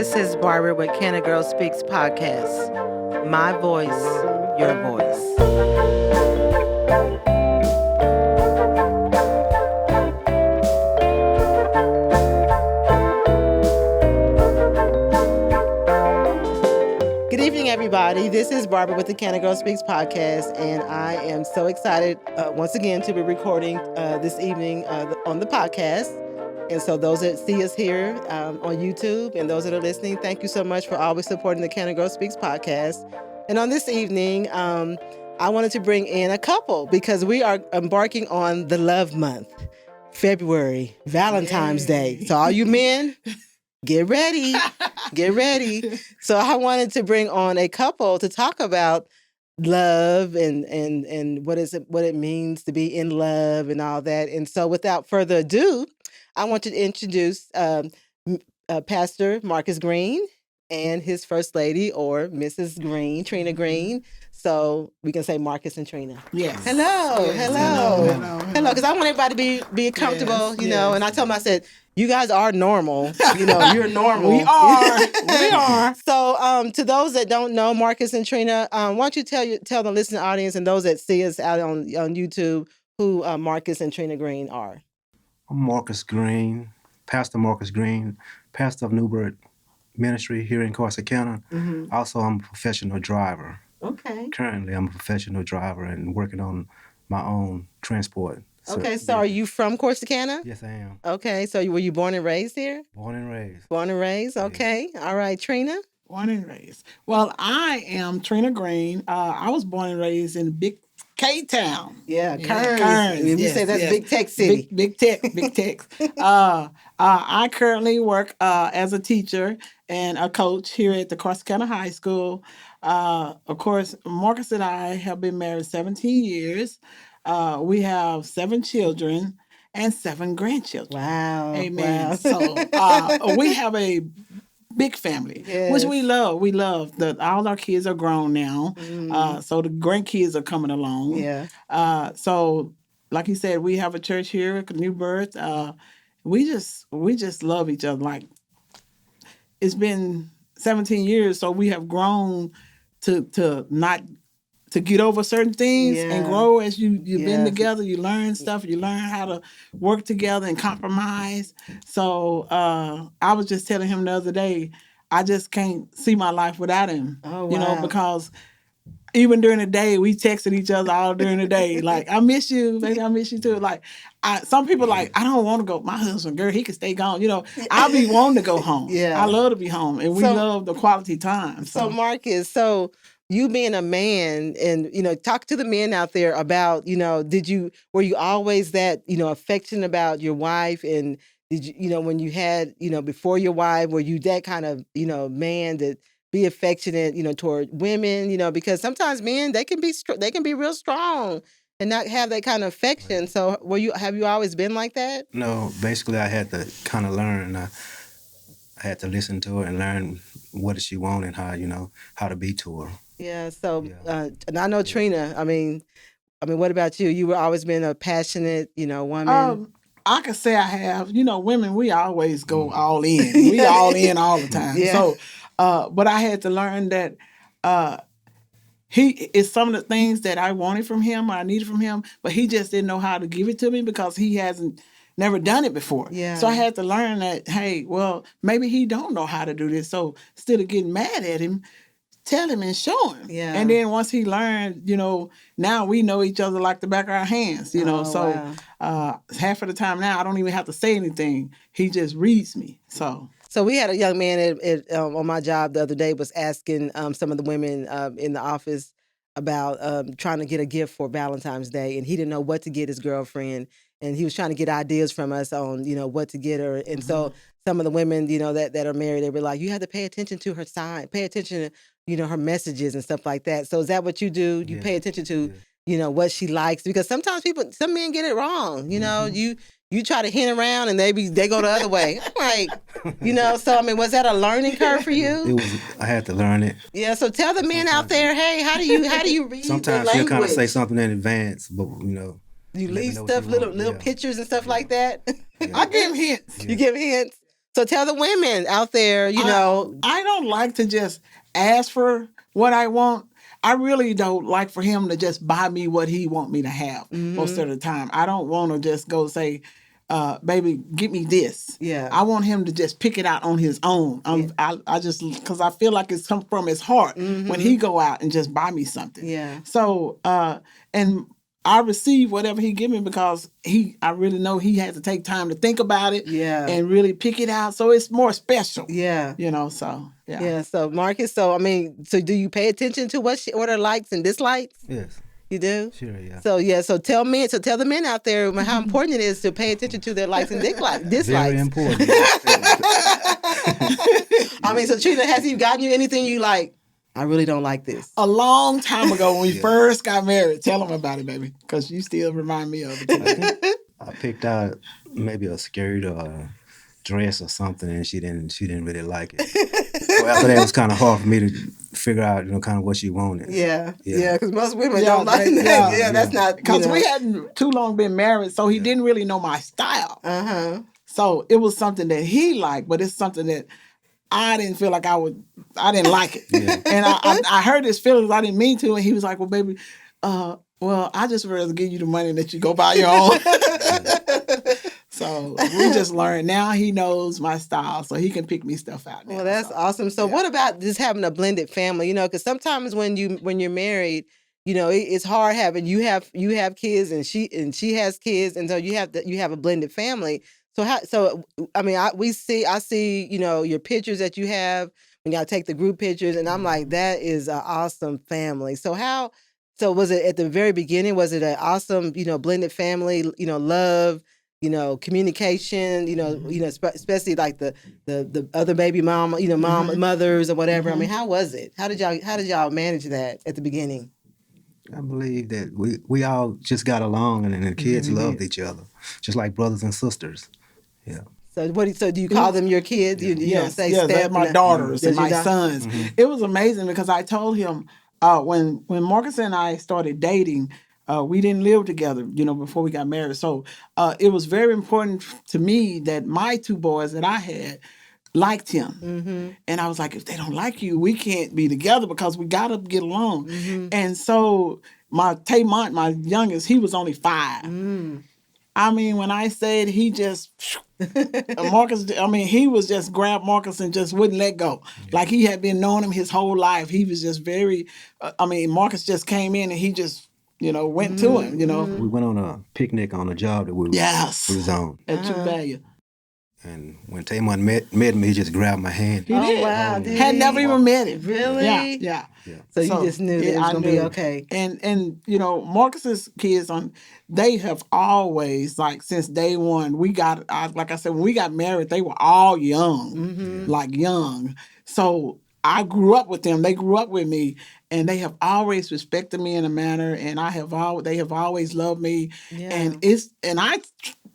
This is Barbara with Cana Girl Speaks podcast. My voice, your voice. Good evening, everybody. This is Barbara with the Cana Girl Speaks podcast, and I am so excited once again to be recording this evening on the podcast. And so those that see us here on YouTube and those that are listening, thank you so much for always supporting the Cana Girl Speaks podcast. And on this evening, I wanted to bring in a couple because we are embarking on the love month, February, Valentine's Day. So all you men, get ready. Get ready. So I wanted to bring on a couple to talk about love and what it means to be in love and all that. And so without further ado, I want to introduce Pastor Marcus Green and his first lady, or Mrs. Green, Trina Green. So we can say Marcus and Trina. Yes. Hello. Because I want everybody to be comfortable, you know. And I told them, I said, you guys are normal. You know, you're normal. We are. So to those that don't know Marcus and Trina, why don't you tell the listening audience and those that see us out on YouTube who Marcus and Trina Green are. I'm Marcus Green, Pastor Marcus Green, pastor of Newburgh Ministry here in Corsicana. Mm-hmm. Also, I'm a professional driver. Okay. Currently, I'm a professional driver and working on my own transport. Okay, so are you from Corsicana? Yes, I am. Okay, so were you born and raised here? Born and raised. Born and raised, okay. Yes. All right, Trina? Born and raised. Well, I am Trina Green. I was born and raised in Big K-Town. Yeah, Kearns. We say that's Big Tech City. Big Tech. I currently work as a teacher and a coach here at the Corsicana High School. Of course, Marcus and I have been married 17 years. We have 7 children and 7 grandchildren. Wow. Amen. Wow. So we have a big family, which we love. We love that all our kids are grown now. So the grandkids are coming along. Yeah. So like you said, we have a church here at New Birth. We just love each other. Like, it's been 17 years, so we have grown to get over certain things and grow as you've been together. You learn stuff. You learn how to work together and compromise. So I was just telling him the other day, I just can't see my life without him. Oh, wow. You know, because even during the day, we texted each other all during the day. Like, I miss you, baby. I miss you too. Like, some people like, I don't want to go. My husband, girl, he can stay gone. You know, I'll be wanting to go home. Yeah. I love to be home, and we love the quality time. So Marcus, you being a man and, you know, talk to the men out there about, you know, were you always that, you know, affectionate about your wife? And did you, you know, when you had, you know, before your wife, were you that kind of, you know, man that be affectionate, you know, toward women, you know, because sometimes men, they can be real strong and not have that kind of affection. So have you always been like that? No, basically I had to kind of learn. I had to listen to her and learn what does she want and how to be to her. Yeah. So, and I know Trina, I mean, what about you? You were always been a passionate, you know, woman. I could say I have. You know, women, we always go all in. We all in all the time. Yeah. So, but I had to learn that he is some of the things that I wanted from him, or I needed from him, but he just didn't know how to give it to me because he hasn't never done it before. Yeah. So I had to learn that, hey, well, maybe he don't know how to do this. So instead of getting mad at him, tell him and show him. Yeah. And then once he learned, you know, now we know each other like the back of our hands, you know. Half of the time now, I don't even have to say anything. He just reads me. So we had a young man on my job the other day was asking some of the women in the office about trying to get a gift for Valentine's Day, and he didn't know what to get his girlfriend, and he was trying to get ideas from us on, you know, what to get her. And so some of the women, you know, that are married, they were like, you have to pay attention to her sign, pay attention to, you know, her messages and stuff like that. So is that what you do? You pay attention to, you know, what she likes? Because sometimes some men get it wrong. You know, you try to hint around and they go the other way. Like, you know, so I mean, was that a learning curve for you? I had to learn it. Yeah, so tell the men out there, hey, how do you read sometimes the language? She'll kind of say something in advance, but you know. You leave stuff, little pictures and stuff like that? I give him hints. You give hints? So tell the women out there, you know. I don't like to just ask for what I want. I really don't like for him to just buy me what he want me to have most of the time. I don't want to just go say, baby, get me this. Yeah. I want him to just pick it out on his own. I just, because I feel like it's come from his heart when he go out and just buy me something. Yeah. So, and I receive whatever he give me because I really know he had to take time to think about it and really pick it out. So it's more special. Yeah. You know, so yeah. Yeah. So Marcus, so do you pay attention to what her likes and dislikes? Yes. You do? Sure, yeah. So tell the men out there how important it is to pay attention to their likes and dislikes. Very important. So Trina, has he gotten you anything you like? I really don't like this. A long time ago when we first got married. Tell him about it, baby, because you still remind me of it. I picked out maybe a skirt or a dress or something, and she didn't really like it. So after that, it was kind of hard for me to figure out, kind of what she wanted. Yeah, because most women don't like that. Yeah, that's not because we hadn't too long been married, so he didn't really know my style. So it was something that he liked, but it's something that I didn't feel like I didn't like it. Yeah. And I heard his feelings. I didn't mean to. And he was like, well, baby, I just rather give you the money that you go buy your own. So we just learned. Now he knows my style, so he can pick me stuff out now. Well, that's awesome. So what about just having a blended family? Because sometimes when you're married, it's hard having you have kids and she has kids, and so you have a blended family. So I see your pictures that you have when y'all take the group pictures, and I'm like, that is an awesome family. So was it at the very beginning? Was it an awesome blended family? Love. Communication, especially like the other baby mama, mothers or whatever. How was it? How did y'all manage that at the beginning? I believe that we all just got along, and the kids loved each other, just like brothers and sisters. Yeah. So do you call them your kids? You don't say Steph, they're my daughters and my sons. It was amazing because I told him when Marcus and I started dating, we didn't live together, before we got married. So it was very important to me that my two boys that I had liked him. And I was like, if they don't like you, we can't be together because we got to get along. And so my Taymont, my youngest, he was only 5. When I said he just, Marcus, he was just grabbed Marcus and just wouldn't let go. Like he had been knowing him his whole life. He was just very, Marcus just came in and he just, went to him, We went on a picnic on a job that we was on. At Chuvalia. And when Taymont met me, he just grabbed my hand. He did. Wow. Had never even met him. Really? Yeah. So you just knew that it was going to be okay. And Marcus's kids, they have always, like, since day one, like I said, when we got married, they were all young, like young. So I grew up with them. They grew up with me, and they have always respected me in a manner, and they have always loved me. Yeah.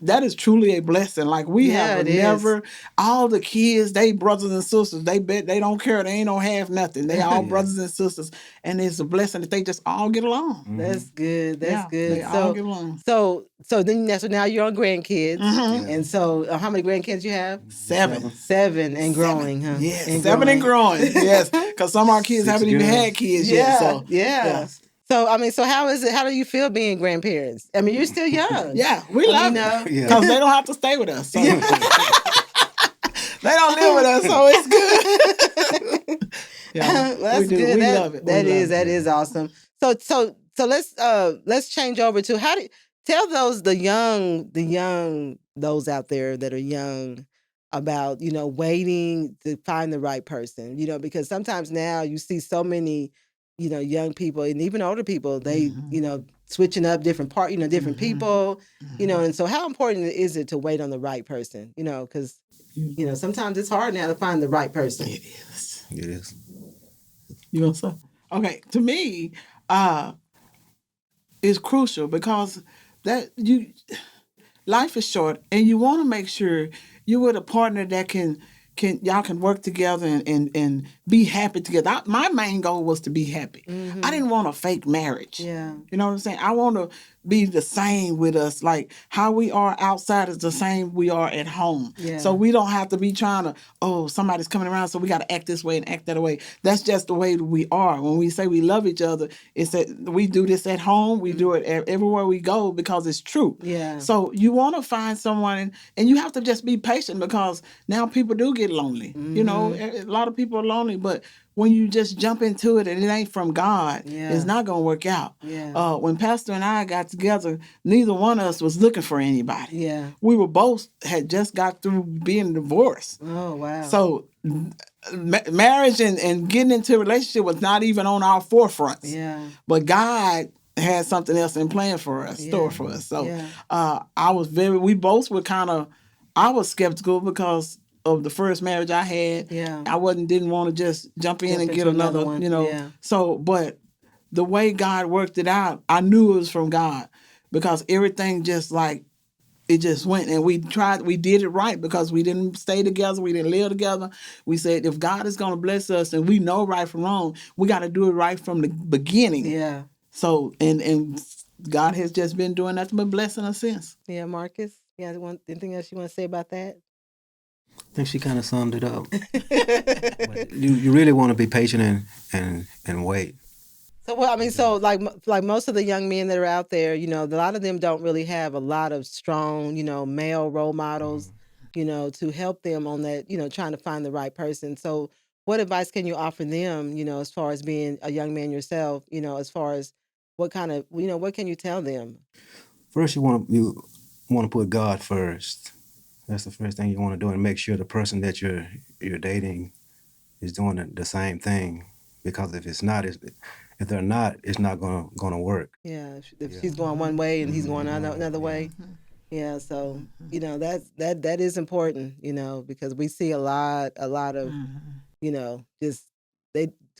That is truly a blessing. Like we have never, all the kids, they brothers and sisters. They don't care. They ain't no half nothing. They all brothers and sisters, and it's a blessing that they just all get along. That's good. That's good. They all get along. So now you're on grandkids, and so how many grandkids you have? 7. 7 and growing, huh? Yes, 7 and growing. Yes, because some of our kids haven't even had kids yet. So So how is it? How do you feel being grandparents? You're still young. Yeah, we love it because they don't have to stay with us. So. They don't live with us, so it's good. That's good. We love it. That is awesome. So let's change over to tell the young those out there that are young about waiting to find the right person. Because sometimes now you see so many young people and even older people, they, switching up different different people, and so how important is it to wait on the right person? Because, sometimes it's hard now to find the right person. It is. It is. You know so? Okay, to me, it's crucial because life is short and you want to make sure you're with a partner that y'all can work together and be happy together. My main goal was to be happy. I didn't want a fake marriage. Yeah. You know what I'm saying? I want to be the same with us. Like how we are outside is the same we are at home. Yeah. So we don't have to be trying to, somebody's coming around, so we got to act this way and act that way. That's just the way we are. When we say we love each other, it's that we do this at home. We do it everywhere we go because it's true. Yeah. So you want to find someone, and you have to just be patient because now people do get lonely. You know, a lot of people are lonely, but when you just jump into it and it ain't from God, it's not going to work out. Yeah. When Pastor and I got together, neither one of us was looking for anybody. Yeah. We were both had just got through being divorced. Oh, wow. So marriage and getting into a relationship was not even on our forefronts. Yeah. But God had something else in plan for us, store for us. So we both were I was skeptical because of the first marriage I had. Yeah. I didn't want to just jump in and get another one, you know. Yeah. So, but the way God worked it out, I knew it was from God because everything just like, it just went, and we did it right because we didn't stay together. We didn't live together. We said, if God is going to bless us and we know right from wrong, we got to do it right from the beginning. Yeah. So, and God has just been doing nothing but blessing us since. Yeah, Marcus, anything else you want to say about that? I think she kind of summed it up. But you really want to be patient and wait. So, well, I mean, so like most of the young men that are out there, you know, a lot of them don't really have a lot of strong, you know, male role models, you know, to help them on that, you know, trying to find the right person. So what advice can you offer them, you know, as far as being a young man yourself, you know, as far as what kind of, you know, what can you tell them? First, you want to put God first. That's the first thing you want to do, and make sure the person that you're dating is doing the same thing. Because if they're not, it's not gonna work. Yeah, if she's going one way and he's going another way. Yeah, so you know that is important, you know, because we see a lot of, you know, just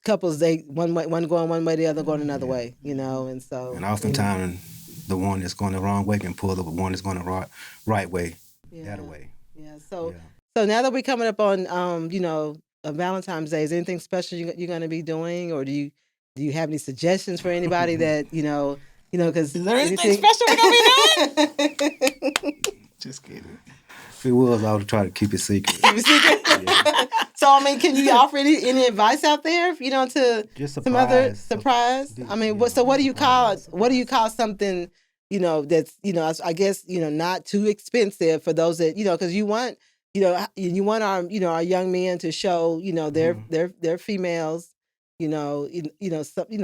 couples one going one way, the other going another way, you know, and so. And oftentimes, the one that's going the wrong way can pull the one that's going the right way, that way. Yeah. So now that we're coming up on you know, Valentine's Day, is anything special you're going to be doing, or do you have any suggestions for anybody that you know, because is there anything special we're going to be doing? Just kidding. If it was, I would try to keep it secret. So I mean, can you offer any advice out there, you know, to some other surprise? I mean, what do you call something, you know, that's, you know, I guess, you know, not too expensive for those that, you know, because you want our, you know, our young men to show, you know, their females, you know,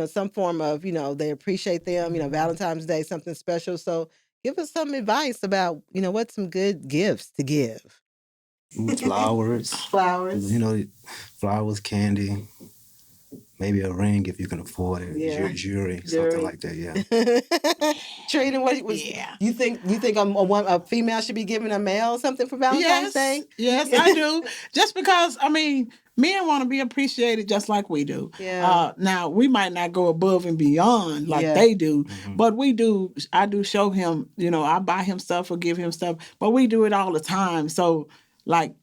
some form of, you know, they appreciate them, you know, Valentine's Day, something special. So give us some advice about, you know, what's some good gifts to give. Flowers. You know, flowers, candy, maybe a ring if you can afford it. Jewelry, something like that. Yeah. Trina, you think a female should be giving a male something for Valentine's Day? Yes, I do. Just because, I mean, men want to be appreciated just like we do. Yeah. Now, we might not go above and beyond like they do, but we do. I do show him, you know, I buy him stuff or give him stuff, but we do it all the time. So, like,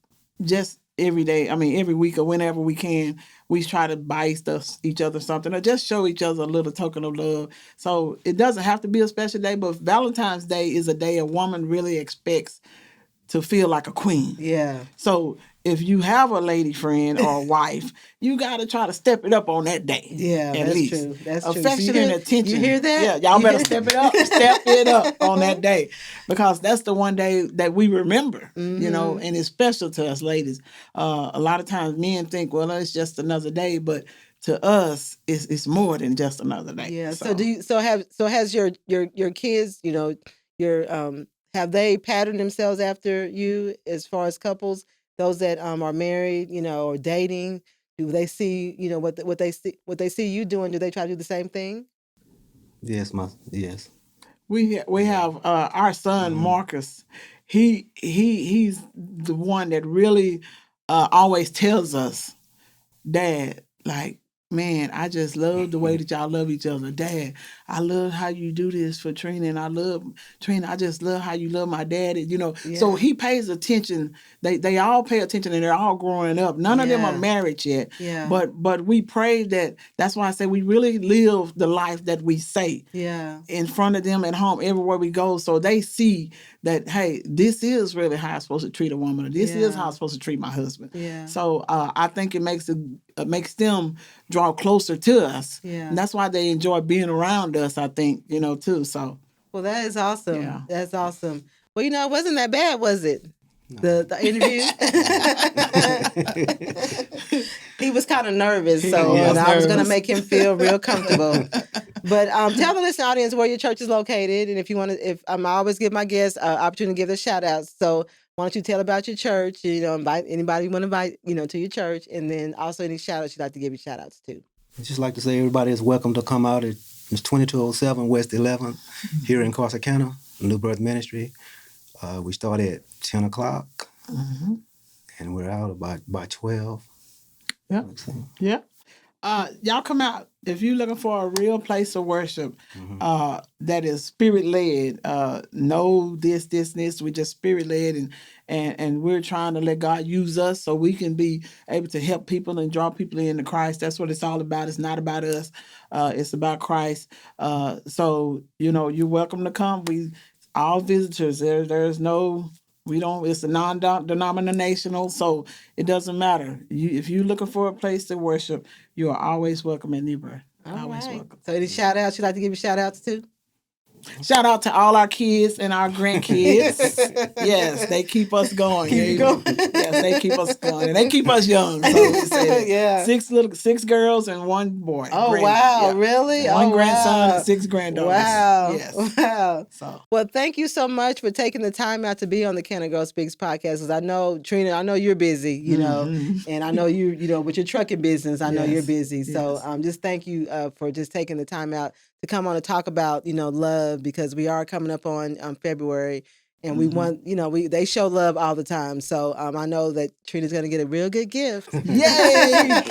just every day, I mean, every week or whenever we can, we try to buy each other something or just show each other a little token of love. So it doesn't have to be a special day, but Valentine's Day is a day a woman really expects to feel like a queen. Yeah. So if you have a lady friend or a wife, you got to try to step it up on that day. Yeah, at that's least. true. That's affection true. and attention. You hear that? Yeah, y'all better step it up. Step it up on that day, because that's the one day that we remember. You know, and it's special to us ladies. A lot of times men think, well, it's just another day, but to us, it's more than just another day. Yeah. So has your kids, you know, have they patterned themselves after you as far as couples? Those that are married, you know, or dating, do they see, you know, what they see you doing? Do they try to do the same thing? Yes. We have our son Marcus. He's the one that really always tells us, Dad, like, man, I just love the way that y'all love each other. Dad, I love how you do this for Trina, and I love Trina. I just love how you love my daddy. So he pays attention. They all pay attention, and they're all growing up. None of them are married yet. Yeah. But we pray that. That's why I say we really live the life that we say. Yeah. In front of them at home, everywhere we go, so they see that, hey, this is really how I'm supposed to treat a woman, or this is how I'm supposed to treat my husband. Yeah. So I think it makes them draw closer to us. Yeah. And that's why they enjoy being around us, I think, too. So. Well, that is awesome. Yeah. That's awesome. Well, it wasn't that bad, was it? No. The interview? He was kind of nervous, so I was going to make him feel real comfortable. But tell the listening audience where your church is located, and if you want to, I always give my guests an opportunity to give the shout outs. So why don't you tell about your church? Invite anybody you want to invite, to your church, and then also any shout outs you'd like to give your shout outs to. I'd just like to say everybody is welcome to come out. It's 2207 West 11th here in Corsicana, New Birth Ministry. We start at 10 o'clock, and we're out by 12. Yeah. Yeah. Y'all come out if you're looking for a real place of worship that is spirit led. No this. We're just spirit led, and we're trying to let God use us so we can be able to help people and draw people into Christ. That's what it's all about. It's not about us. It's about Christ. So you're welcome to come. We all visitors. There's no. We don't. It's a non-denominational, so it doesn't matter. If you're looking for a place to worship, you are always welcome in New Birth. Always welcome. So any shout outs you'd like to give your shout outs to? Shout out to all our kids and our grandkids. Yes, they keep us going. Yes, they keep us going, and they keep us young. So 6 girls and 1 boy. Oh wow, really? 1 grandson and 6 granddaughters. Wow, yes. Wow. So, well, thank you so much for taking the time out to be on the Cana Girl Speaks podcast. Because I know, Trina, I know you're busy, and I know you, with your trucking business, I know you're busy. Yes. So, just thank you for just taking the time out to come on and talk about, love, because we are coming up on February, and we want, they show love all the time. So I know that Trina's going to get a real good gift. Yay!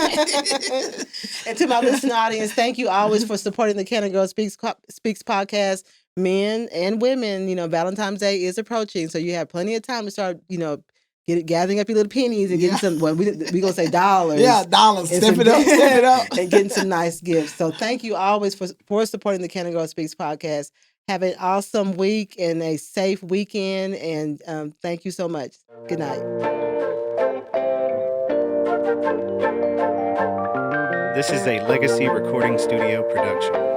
And to my listening audience, thank you always for supporting the Cana Girl Speaks podcast, men and women. Valentine's Day is approaching, so you have plenty of time to start, gathering up your little pennies and getting some, we're going to say dollars. Yeah, dollars. Step it up. And getting some nice gifts. So thank you always for supporting the Cana Girl Speaks podcast. Have an awesome week and a safe weekend. And thank you so much. Good night. This is a Legacy Recording Studio production.